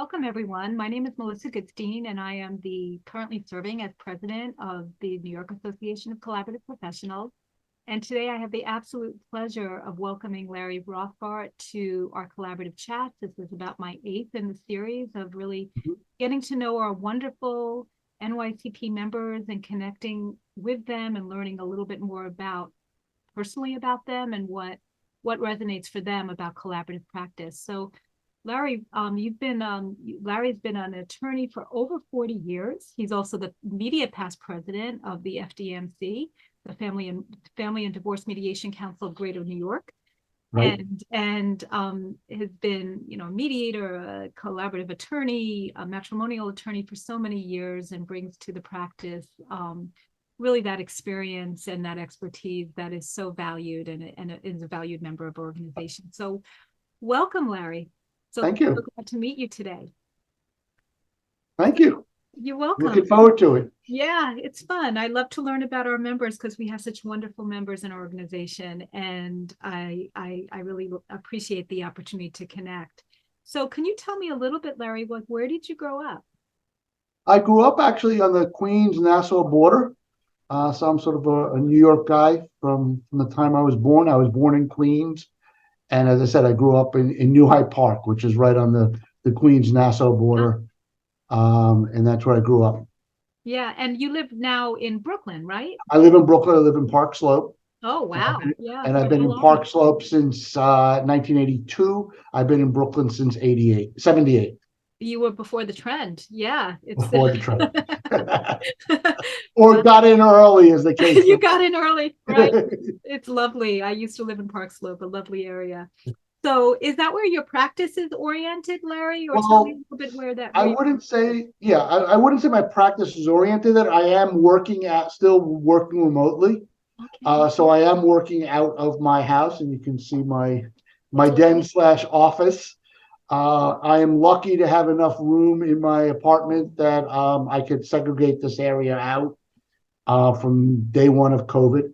Welcome, everyone. My name is Melissa Goodstein, and I am currently serving as president of the New York Association of Collaborative Professionals. And today I have the absolute pleasure of welcoming Larry Rothbart to our collaborative chat. This is about my 8th in the series of really getting to know our wonderful NYACP members and connecting with them and learning a little bit more personally about them and what resonates for them about collaborative practice. So Larry, Larry's been an attorney for over 40 years. He's also the media past president of the FDMC, the Family and Divorce Mediation Council of Greater New York, right? And has been, a mediator, a collaborative attorney, a matrimonial attorney for so many years, and brings to the practice really that experience and that expertise that is so valued and is a valued member of our organization. So, welcome, Larry. So Thank you. glad to meet you today. Thank you. You're welcome. Looking forward to it. Yeah, it's fun. I love to learn about our members because we have such wonderful members in our organization, and I really appreciate the opportunity to connect. So can you tell me a little bit, Larry, where did you grow up? I grew up actually on the Queens-Nassau border. So I'm sort of a New York guy from the time I was born. I was born in Queens. And as I said, I grew up in New Hyde Park, which is right on the Queens-Nassau border. And that's where I grew up. Yeah, and you live now in Brooklyn, right? I live in Brooklyn. I live in Park Slope. Oh, wow. Yeah. And I've been in Park Slope since 1982. I've been in Brooklyn since 78. You were before the trend. Yeah. Before the trend. Or got in early, as the case. You got in early, right? It's lovely. I used to live in Park Slope, a lovely area. So is that where your practice is oriented, Larry? Or tell me a little bit where that... I wouldn't say my practice is oriented. That I am still working remotely. Okay. So I am working out of my house, and you can see my den/office. I am lucky to have enough room in my apartment that I could segregate this area out from day one of COVID.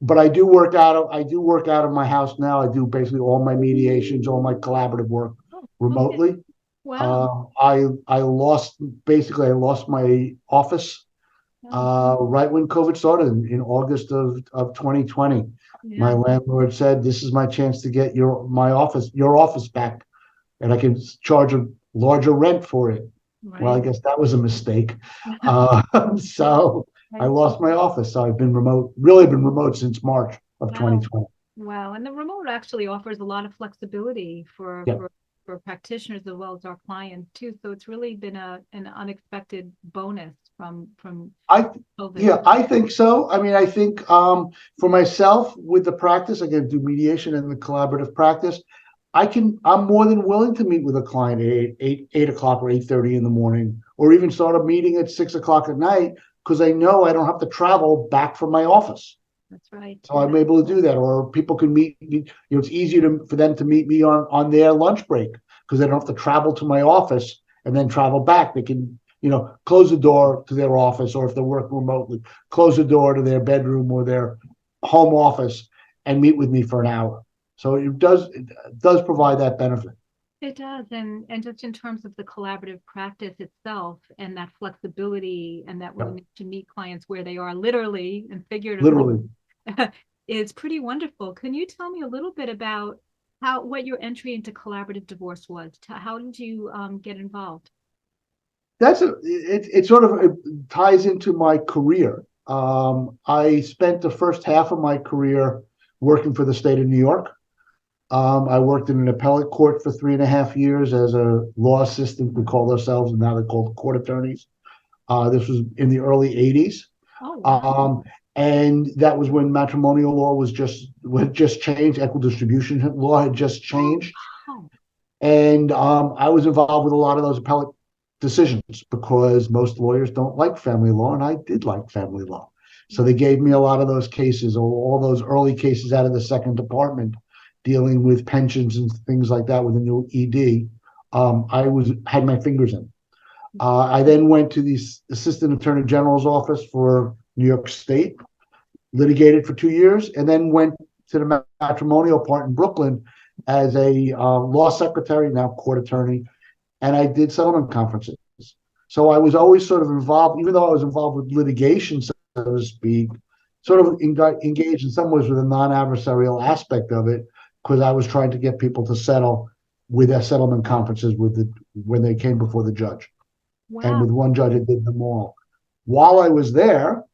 But I do work out of my house now. I do basically all my mediations, all my collaborative work remotely. Okay. Wow. I lost my office right when COVID started in August of 2020. Yeah. My landlord said, "This is my chance to get your office back, and I can charge a larger rent for it." Right. Well, I guess that was a mistake. So I lost my office. So I've been remote since March of 2020. Wow. And the remote actually offers a lot of flexibility for practitioners as well as our clients too. So it's really been an unexpected bonus from COVID. Yeah, I think so. I mean, I think for myself with the practice, I can do mediation and the collaborative practice. I'm more than willing to meet with a client at 8 o'clock or 8:30 in the morning, or even start a meeting at 6 o'clock at night, because I know I don't have to travel back from my office. That's right. So I'm able to do that. Or people can meet me. It's easier for them to meet me on their lunch break, because they don't have to travel to my office and then travel back. They can, close the door to their office, or if they're working remotely, close the door to their bedroom or their home office and meet with me for an hour. So it does provide that benefit. It does. And just in terms of the collaborative practice itself and that flexibility and that willingness to meet clients where they are literally and figuratively, it's pretty wonderful. Can you tell me a little bit about what your entry into collaborative divorce was? How did you get involved? It sort of ties into my career. I spent the first half of my career working for the state of New York. I worked in an appellate court for 3.5 years as a law assistant. We called ourselves, and now they're called court attorneys. This was in the early 80s. Oh, wow. And that was when matrimonial law had just changed. Equal distribution law had just changed. Oh. And I was involved with a lot of those appellate decisions, because most lawyers don't like family law, and I did like family law. So they gave me a lot of those cases, or all those early cases out of the second department, dealing with pensions and things like that with a new ED. I had my fingers in. I then went to the Assistant Attorney General's office for New York State, litigated for 2 years, and then went to the matrimonial part in Brooklyn as a law secretary, now court attorney, and I did settlement conferences. So I was always sort of involved, even though I was involved with litigation, so to speak, sort of engaged in some ways with a non-adversarial aspect of it, because I was trying to get people to settle with their settlement conferences when they came before the judge. And Wow. with one judge, I did them all. While I was there,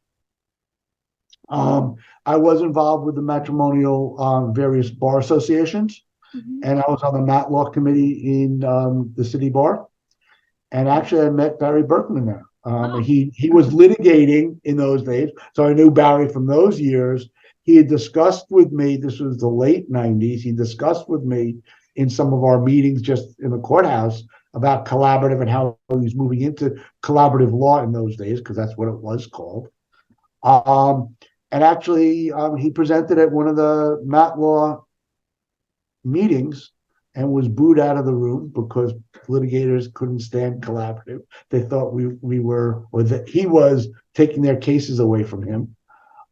I was involved with the matrimonial various bar associations, Mhm. and I was on the Mat Law Committee in the city bar. And actually, I met Barry Berkman there. Oh, He was litigating in those days, so I knew Barry from those years. He had discussed with me. This was the late '90s. He discussed with me in some of our meetings just in the courthouse about collaborative and how he was moving into collaborative law in those days, because that's what it was called. Um, and actually, he presented at one of the Mat Law meetings and was booed out of the room because litigators couldn't stand collaborative. They thought we were, or that he was taking their cases away from him.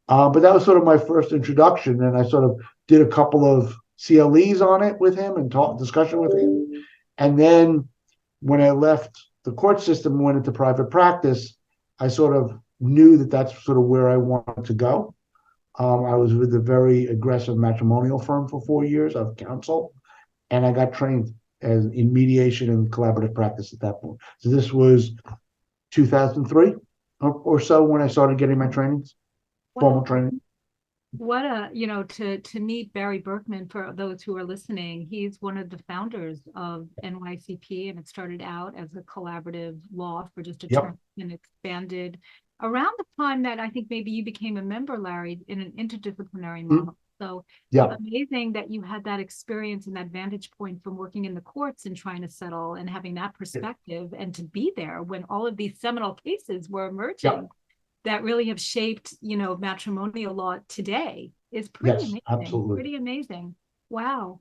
But that was sort of my first introduction, and I sort of did a couple of CLEs on it with him and talk discussion with him. And then when I left the court system and went into private practice, I sort of knew that that's sort of where I wanted to go. I was with a very aggressive matrimonial firm for 4 years of counsel, and I got trained as in mediation and collaborative practice at that point. So this was 2003 or so when I started getting my trainings, formal wow. training. What a, to meet Barry Berkman, for those who are listening, he's one of the founders of NYCP, and it started out as a collaborative law for just Yep. attorneys and expanded around the time that I think maybe you became a member, Larry, in an interdisciplinary Mm, model. So yep. amazing that you had that experience and that vantage point from working in the courts and trying to settle and having that perspective, and to be there when all of these seminal cases were emerging Yep. that really have shaped, matrimonial law today is Yes, absolutely. pretty amazing. Wow.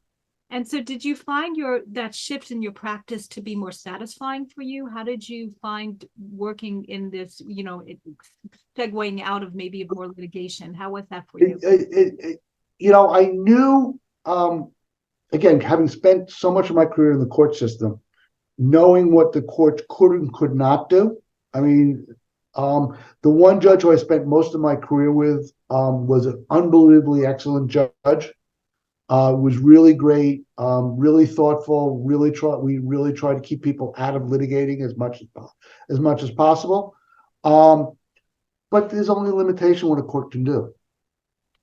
And so did you find that shift in your practice to be more satisfying for you? How did you find working in this, segueing out of maybe more litigation? How was that for It, you? it, it, I knew, again, having spent so much of my career in the court system, knowing what the court could and could not do. I mean, the one judge who I spent most of my career with was an unbelievably excellent judge. Was really great, really thoughtful. We really try to keep people out of litigating as much as possible. Um, but there's only a limitation what a court can do.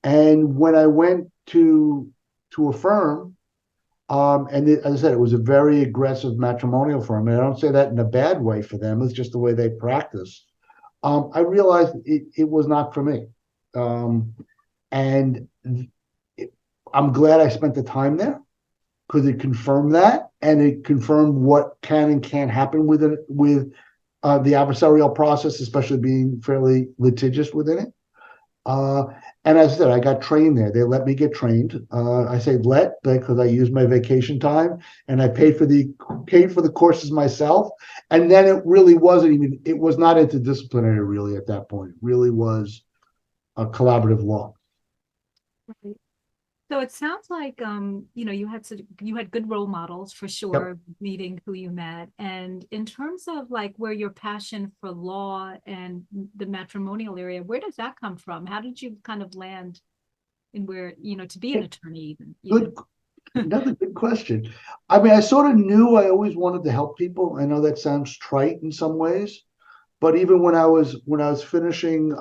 And when I went to a firm, as I said, it was a very aggressive matrimonial firm. And I don't say that in a bad way for them. It's just the way they practice. I realized it was not for me. And it, I'm glad I spent the time there because it confirmed that, and it confirmed what can and can't happen with the adversarial process, especially being fairly litigious within it. Uh, and as I said, I got trained there. They let me get trained. I say let because I used my vacation time and I paid for the courses myself. And then it was not interdisciplinary really at that point. It really was a collaborative law. Right. So it sounds like you had good role models for Yep. sure, meeting who you met. And in terms of like where your passion for law and the matrimonial area, where does that come from? How did you kind of land in where, to be an attorney even? Good, another good question. I mean, I sort of knew I always wanted to help people. I know that sounds trite in some ways, but even when I was finishing,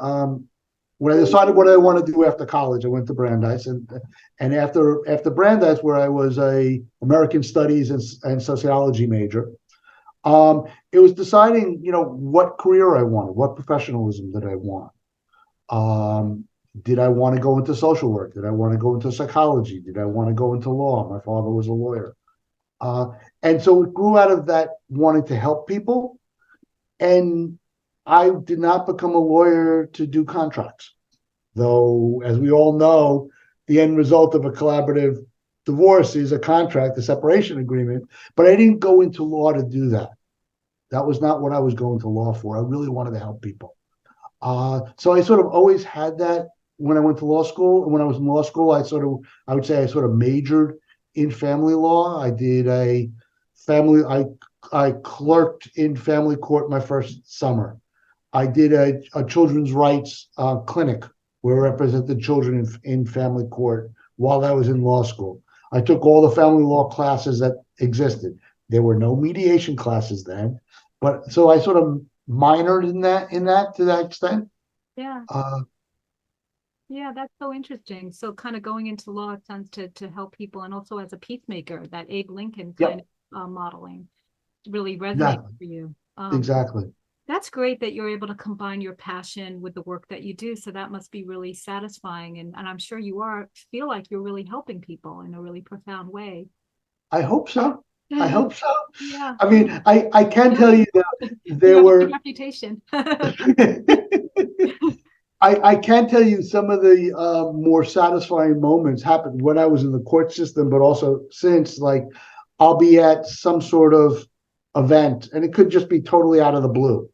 when I decided what I want to do after college, I went to Brandeis, and after Brandeis, where I was a American Studies and sociology major, it was deciding, what career I wanted, what professionalism did I want. Um, did I want to go into social work? Did I want to go into psychology? Did I want to go into law? My father was a lawyer. Uh, and so it grew out of that wanting to help people. And I did not become a lawyer to do contracts, though, as we all know, the end result of a collaborative divorce is a contract, a separation agreement. But I didn't go into law to do that. That was not what I was going to law for. I really wanted to help people. So I sort of always had that when I went to law school. When I was in law school, I would say I sort of majored in family law. I did a family, I I clerked in family court my first summer. I did a children's rights clinic where I represented children in family court while I was in law school. I took all the family law classes that existed. There were no mediation classes then, but so I sort of minored in that to that extent. Yeah. Uh, Yeah, that's so interesting. So kind of going into law, it sounds to help people and also as a peacemaker, that Abe Lincoln kind yep, of modeling really resonates exactly, for you. exactly. That's great that you're able to combine your passion with the work that you do. So that must be really satisfying. And I'm sure you feel like you're really helping people in a really profound way. I hope so. I hope so. Yeah. I mean, I can You tell you that you there have a good were. reputation. I can tell you some of the more satisfying moments happened when I was in the court system, but also since, like, I'll be at some sort of event, and it could just be totally out of the blue.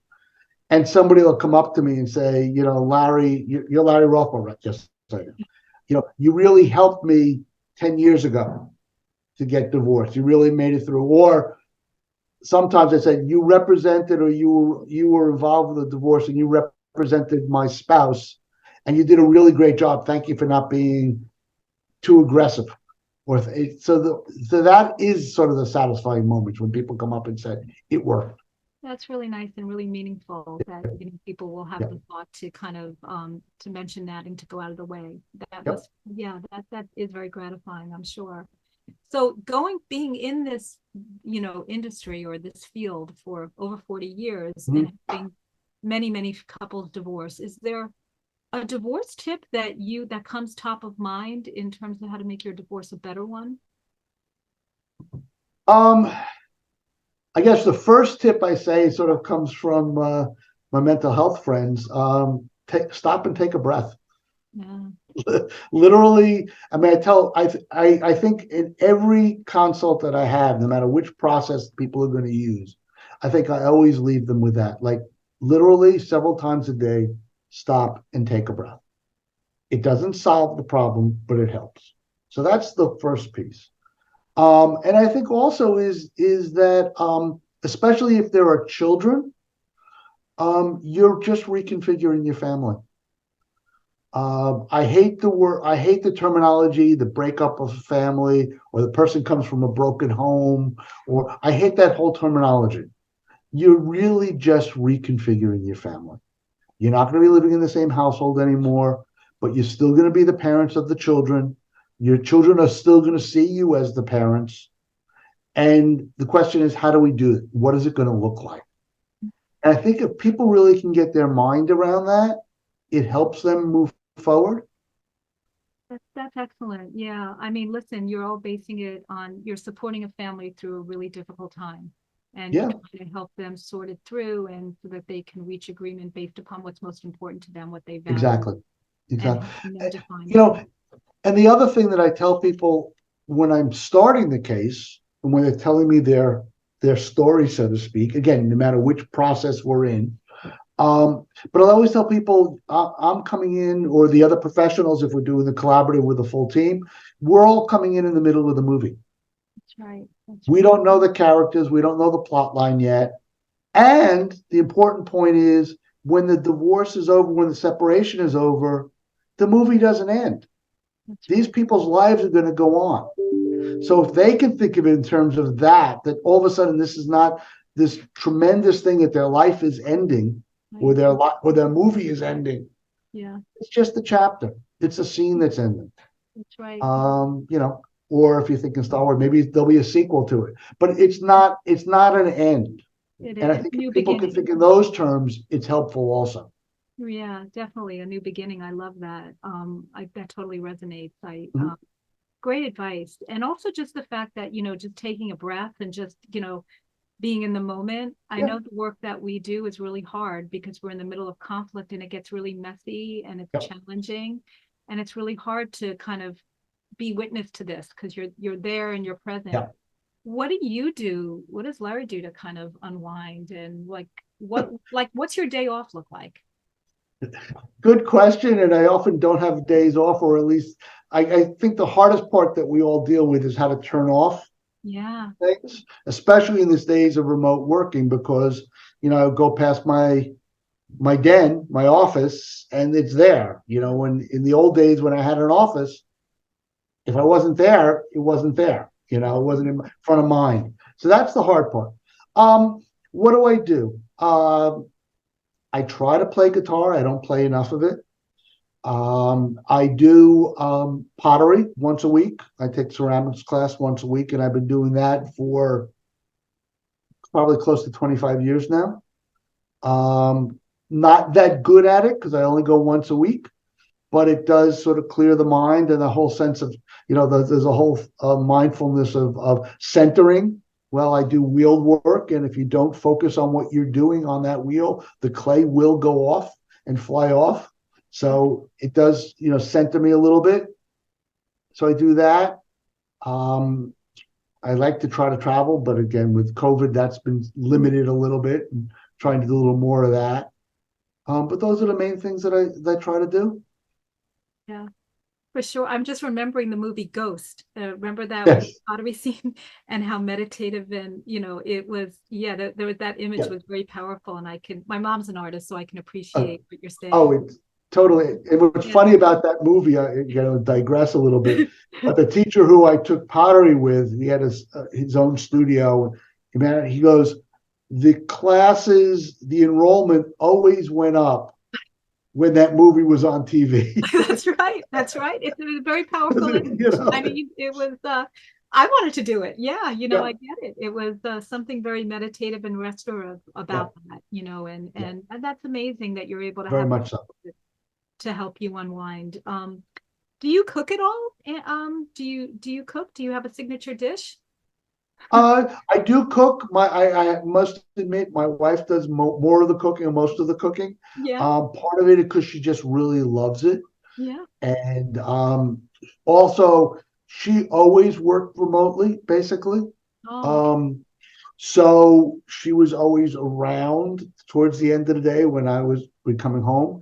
And somebody will come up to me and say, Larry, you're Larry Rothbart, right? Yes, I am. You really helped me 10 years ago to get divorced. You really made it through. Or sometimes I said, you represented or you were involved with a divorce and you represented my spouse and you did a really great job. Thank you for not being too aggressive. So that is sort of the satisfying moments when people come up and say it worked. That's really nice and really meaningful that people will have Yeah. the thought to kind of to mention that and to go out of the way. That Yep. must, yeah, that is very gratifying, I'm sure. So being in this, industry or this field for over 40 years Mhm. and having many couples divorce, is there a divorce tip that comes top of mind in terms of how to make your divorce a better one? Um, I guess the first tip I say sort of comes from my mental health friends. Stop and take a breath. Yeah. Literally, I mean, I think in every consult that I have, no matter which process people are going to use, I think I always leave them with that. Like literally several times a day, stop and take a breath. It doesn't solve the problem, but it helps. So that's the first piece. And I think also is that especially if there are children, you're just reconfiguring your family. I hate the word. I hate the terminology, the breakup of a family, or the person comes from a broken home, or I hate that whole terminology. You're really just reconfiguring your family. You're not going to be living in the same household anymore, but you're still going to be the parents of the children. Your children are still going to see you as the parents. And the question is, how do we do it? What is it going to look like? And I think if people really can get their mind around that, it helps them move forward. That's excellent. Yeah. I mean, listen, you're all basing it on you're supporting a family through a really difficult time and you're Yeah, trying to help them sort it through and so that they can reach agreement based upon what's most important to them, what they value, exactly. and Exactly. helping them define You it. know, and the other thing that I tell people when I'm starting the case and when they're telling me their story, so to speak, again, no matter which process we're in, but I'll always tell people I'm coming in, or the other professionals, if we're doing the collaborative with a full team, we're all coming in the middle of the movie. That's right. That's We right. don't know the characters, we don't know the plot line yet. And the important point is when the divorce is over, when the separation is over, the movie doesn't end. That's These right. people's lives are going to go on. So if they can think of it in terms of that all of a sudden this is not this tremendous thing that their life is ending or Right. their movie is ending. Yeah. It's just a chapter. It's a scene that's ending. That's right. Um, you know, or if you think in Star Wars, maybe there'll be a sequel to it. But it's not an end. It And I is think new if people can beginning. think in those terms, it's helpful also. Yeah, definitely a new beginning. I love that. That totally resonates. Mhm. Great advice. And also just the fact that, just taking a breath and just, being in the moment. I Yeah. know the work that we do is really hard because we're in the middle of conflict and it gets really messy and it's Yeah. challenging. And it's really hard to kind of be witness to this because you're there and you're present. Yeah. What do you do? What does Larry do to kind of unwind and what's your day off look like? Good question. And I often don't have days off, or at least I think the hardest part that we all deal with is how to turn off. Yeah. things, especially in these days of remote working, because I go past my den, my office, and it's there. When in the old days when I had an office, if I wasn't there, it wasn't there. It wasn't in front of mine. So that's the hard part. What do I do? I try to play guitar. I don't play enough of it. I do pottery once a week. I take ceramics class once a week, and I've been doing that for probably close to 25 years now. Not that good at it because I only go once a week, but it does sort of clear the mind and the whole sense of, there's a whole mindfulness of centering. Well, I do wheel work, and if you don't focus on what you're doing on that wheel, the clay will go off and fly off. So it does, center me a little bit. So I do that. Um, I like to try to travel, but again, with COVID, that's been limited a little bit, and trying to do a little more of that. But those are the main things that I try to do. Yeah. For sure. I'm just remembering the movie Ghost. Remember that with the Yes. pottery scene and how meditative and, it was, yeah, there was that image Yeah. was very powerful. And my mom's an artist, so I can Uh, appreciate what you're oh, saying. it's totally. And what's Yeah. funny about that movie, I digress a little bit, but the teacher who I took pottery with, he had his own studio. Man, he goes, the classes, the enrollment always went up when that movie was on TV. That's right. That's right. It was a very powerful you image. I know, mean, it was, I wanted to do it. Yeah, yeah, I get it. It was something very meditative and restorative yeah, about that, and, yeah, and that's amazing that you're able to very have much so. to help you unwind. Do you cook at all? Do you cook? Do you have a signature dish? I do cook. I must admit, my wife does more of the cooking and most of the cooking. Yeah, Part of it is because she just really loves it. yeah. And also, she always worked remotely, basically. Oh, okay. Um, so she was always around towards the end of the day when I was coming home.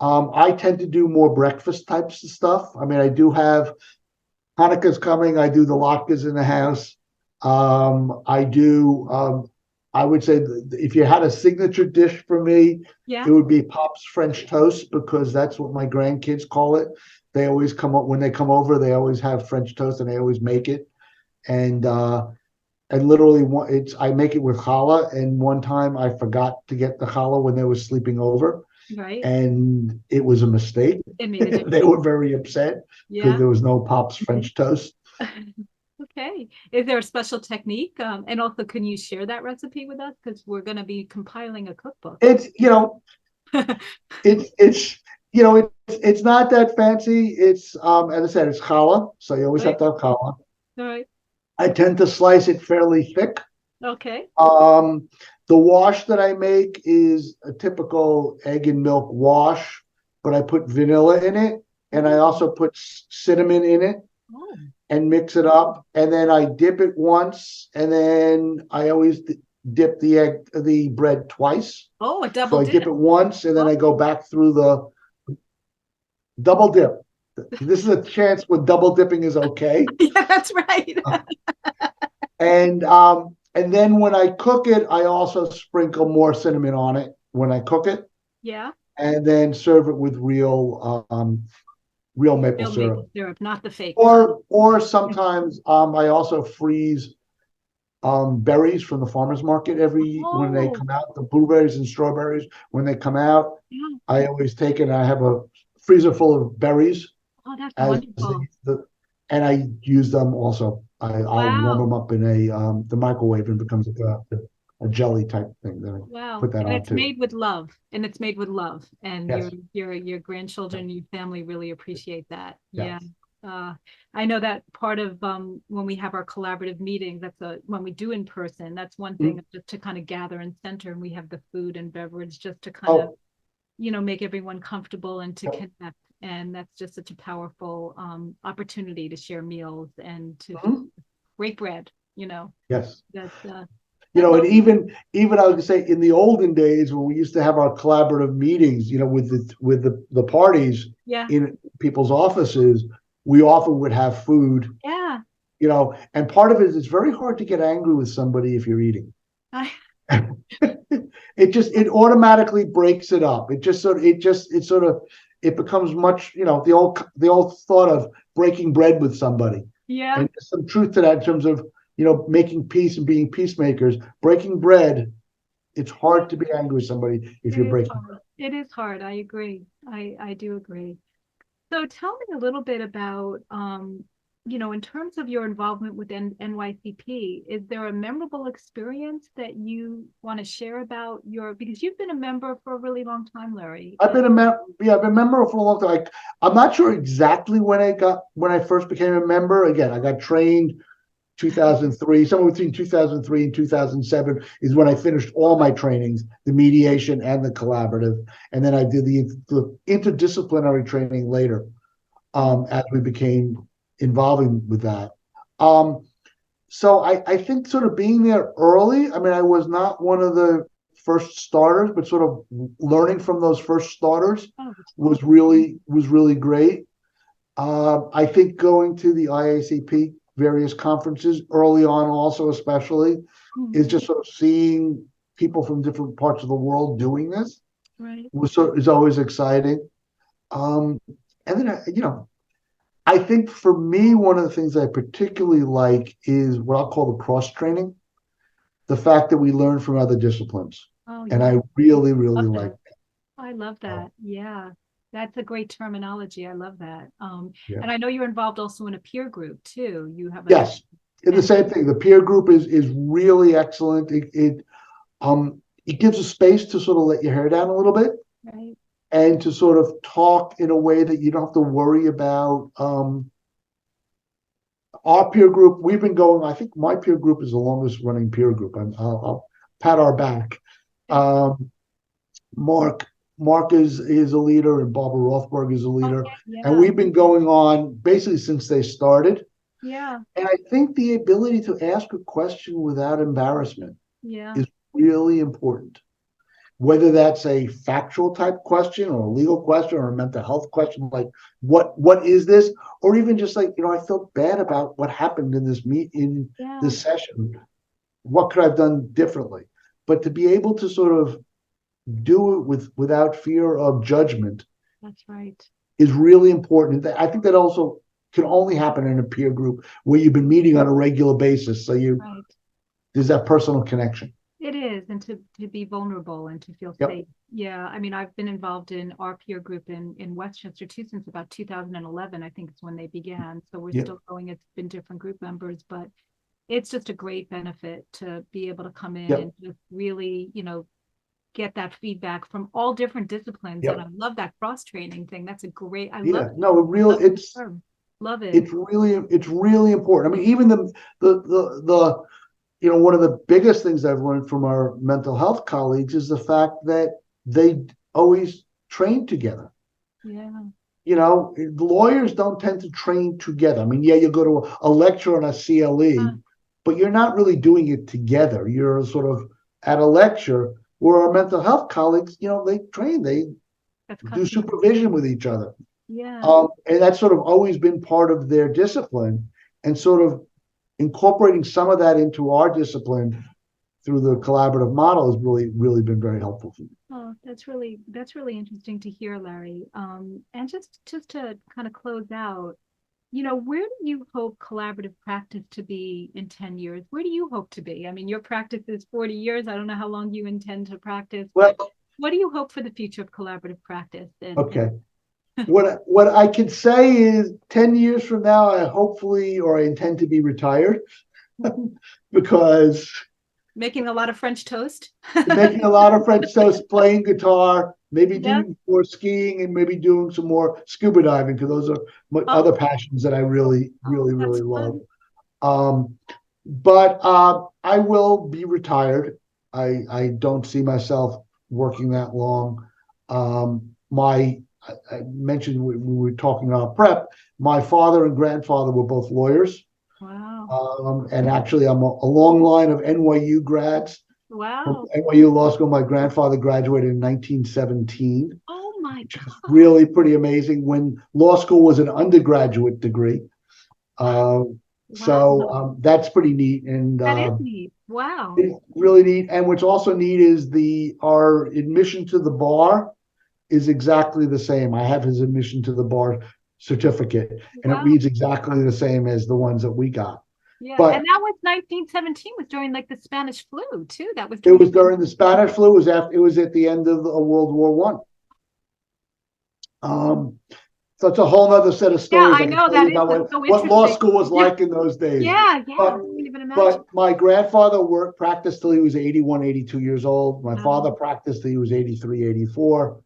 I tend to do more breakfast types of stuff. I mean, I do have Hanukkah's coming. I do the latkes in the house. I do. I would say if you had a signature dish for me, Yeah. it would be Pop's French toast because that's what my grandkids call it. They always come up when they come over. They always have French toast and they always make it. And literally, I make it with challah. And one time I forgot to get the challah when they were sleeping over, Right. and it was a mistake. It made a They difference. were very upset because Yeah. there was no Pop's French toast. Okay. Is there a special technique? And also, can you share that recipe with us? Because we're going to be compiling a cookbook. It's it's it's not that fancy. It's as I said, it's challah, so you always have Right. to have challah. All right. I tend to slice it fairly thick. Okay. Um, the wash that I make is a typical egg and milk wash, but I put vanilla in it, and I Oh, also put cinnamon in it oh, and mix it up, and then I dip it once, and then I always dip the bread twice. oh, a So double I dip dip. it once, and then I go Oh, back through the double dip. This is a chance when double dipping is okay. yeah, that's right. And then when I cook it, I also sprinkle more cinnamon on it when I cook it, Yeah. and then serve it with real maple Real maple syrup. syrup, not the fake kind. Or sometimes I also freeze berries from the farmers market every when they Oh, come out. The blueberries and strawberries when they come out, yeah. I always take it. And I have a freezer full of berries Oh, that's as wonderful. and I use them also. I'll warm Wow. them up in the microwave and it becomes like a jelly type thing. Then I Wow. put that And on it's too. made with love. And it's made with love. And Yes, your grandchildren, your family really appreciate that. Yeah. yes. Uh, I know that part of when we have our collaborative meetings, when we do in person, that's one thing Mm. just to kind of gather and center, and we have the food and beverage just to kind of, Oh, make everyone comfortable and to yep. connect. And that's just such a powerful opportunity to share meals and to just Mhm. break bread, Yes. that And love. even I would say in the olden days when we used to have our collaborative meetings, with the parties Yeah. in people's offices, we often would have food Yeah. and part of it is it's very hard to get angry with somebody if you're eating. I, It automatically breaks it up. It becomes much, the old thought of breaking bread with somebody. yeah, And there's some truth to that in terms of, making peace and being peacemakers. Breaking bread, it's hard to be angry with somebody if it you're is breaking hard. bread. It is hard. I agree. I do agree. So tell me a little bit about, in terms of your involvement with NYCP, is there a memorable experience that you want to share about because you've been a member for a really long time, Larry. I've been a member. Yeah, I've been a member for a long time. I'm not sure exactly when I first became a member. Again, I got trained 2003, somewhere between 2003 and 2007 is when I finished all my trainings, the mediation and the collaborative. And then I did the interdisciplinary training later, as we became involving with that. Um, so I think sort of being there early, I mean, I was not one of the first starters, but sort of learning from those first starters Oh, was really great. I think going to the IACP various conferences early on, also especially, is mhm, just sort of seeing people from different parts of the world doing this right. is always exciting. Um, and then I think for me, one of the things I particularly like is what I'll call the cross training, the fact that we learn from other disciplines, Oh, and yeah. I really, really Love like that. I love that. that. Yeah. That's a great terminology. I love that. Yeah. And I know you're involved also in a peer group too. You have a, Yes, and the and same thing. The peer group is really excellent. It gives a space to sort of let your hair down a little bit right. and to sort of talk in a way that you don't have to worry about. Our peer group, we've been going. I think my peer group is the longest running peer group. I'll pat our back. Um, Mark Mark is a leader, and Barbara Rothbart is a leader, Okay. and Yeah. we've been going on basically since they started. Yeah. And I think the ability to ask a question without embarrassment Yeah. is really important. Whether that's a factual type question or a legal question or a mental health question, like what is this, or even just like I felt bad about what happened in Yeah. this session. What could I have done differently? But to be able to sort of do it without fear of judgment That's right. is really important. I think that also can only happen in a peer group where you've been meeting on a regular basis. So Right. there's that personal connection. It is, and to be vulnerable and to feel Yep. safe. Yeah, I mean, I've been involved in our peer group in Westchester too since about 2011. I think it's when they began. So we're Yep. still going. It's been different group members, but it's just a great benefit to be able to come in Yep. and just really, get that feedback from all different disciplines. And Yep. I love that cross training thing. That's a great. Yeah. No, it I love really the term. Love it. it's really important. I mean, even the one of the biggest things I've learned from our mental health colleagues is the fact that they always train together. Yeah. Lawyers don't tend to train together. I mean, yeah, you go to a lecture on a CLE, Uh, but you're not really doing it together. You're sort of at a lecture where our mental health colleagues, they train, they that's do custom. supervision with each other. Yeah. And that's sort of always been part of their discipline. And sort of incorporating some of that into our discipline through the collaborative model has really, really been very helpful for me. Oh, that's really interesting to hear, Larry. And just to kind of close out, where do you hope collaborative practice to be in 10 years? Where do you hope to be? I mean, your practice is 40 years. I don't know how long you intend to practice, Well, but what do you hope for the future of collaborative practice? okay. What I can say is 10 years from now, I hopefully or I intend to be retired because Making a lot of French toast. making a lot of French toast, playing guitar, maybe Yeah. doing more skiing and maybe doing some more scuba diving because those are my Oh, other passions that I really, oh, really, that's really love. fun. But I will be retired. I don't see myself working that long. I mentioned we were talking about prep. My father and grandfather were both lawyers. Wow. And actually, I'm a long line of NYU grads from Wow. NYU Law School. My grandfather graduated in 1917, Oh my which is God. really pretty amazing when law school was an undergraduate degree. Uh, So Wow. that's pretty neat, and That is neat. Wow. it's really neat. And what's also neat is our admission to the bar is exactly the same. I have his admission to the bar certificate, and it Wow. reads exactly the same as the ones that we got. Yeah. And But that was 1917, was during like the Spanish flu too. That was it during. was during the Spanish flu. It was at the end of World War One. So it's a whole other set of Yeah, stories I I can know tell you that is about so what law interesting. school was Yeah. like in those days. Yeah. Yeah. I But can't even imagine. but my grandfather practiced till he was 81, 82 years old. My Wow. father practiced till he was 83, 84.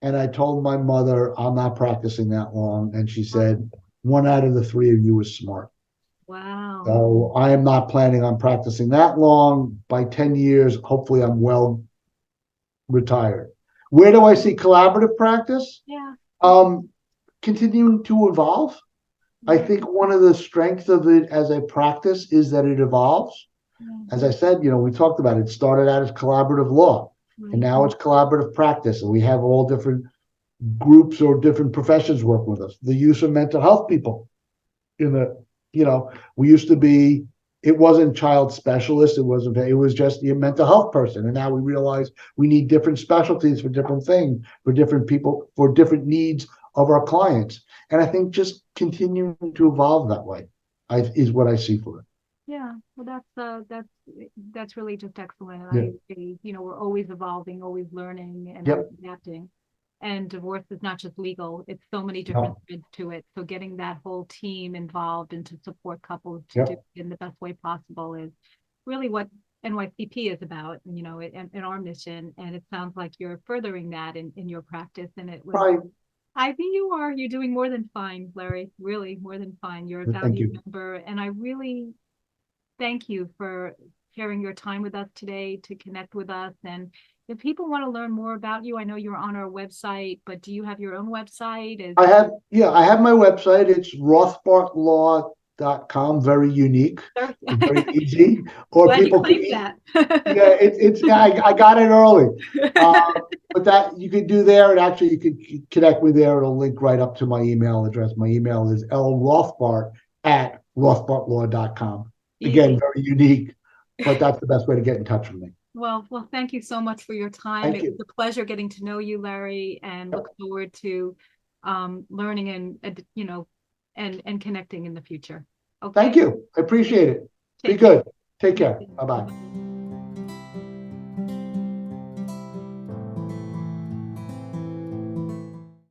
And I told my mother, I'm not practicing that long. And she said, one out of the three of you is smart. Wow. So I am not planning on practicing that long. By 10 years, hopefully I'm well retired. Where do I see collaborative practice? Yeah. Um, Continuing to evolve. I Yeah. think one of the strengths of it as a practice is that it evolves. Yeah. As I said, we talked about it. It started out as collaborative law, and Right. now it's collaborative practice. And we have all different groups or different professions working with us. The use of mental health people in the, we used to be, it wasn't child specialist. It was just a mental health person. And now we realize we need different specialties for different things, for different people, for different needs of our clients. And I think just continuing to evolve that way is what I see for it. Yeah. Well, that's really just excellent. And Yeah. I agree, we're always evolving, always learning, and always Yep. adapting. And divorce is not just legal, it's so many different No. threads to it. So getting that whole team involved and to support couples to do Yep. it in the best way possible is really what NYCP is about, in our mission. And it sounds like you're furthering that in your practice. And it was, Right. I think you're doing more than fine, Larry, really more than fine. You're a Thank valued you. member. And I really thank you for sharing your time with us today to connect with us. And if people want to learn more about you, I know you're on our website, but do you have your own website? I have my website. It's rothbartlaw.com. Very unique, very easy. Or Glad you people could, claimed that. yeah, I got it early. But that you could do there, and actually you could connect me there. It'll link right up to my email address. My email is lrothbart@rothbartlaw.com. Again, Easy. very unique, but that's the best way to get in touch with me. Well, thank you so much for your time. Thank It was you. a pleasure getting to know you, Larry, and look forward to learning and connecting in the future. Okay. Thank you. I appreciate it. Be Take care. good. Take You care. too. Bye bye. Bye-bye.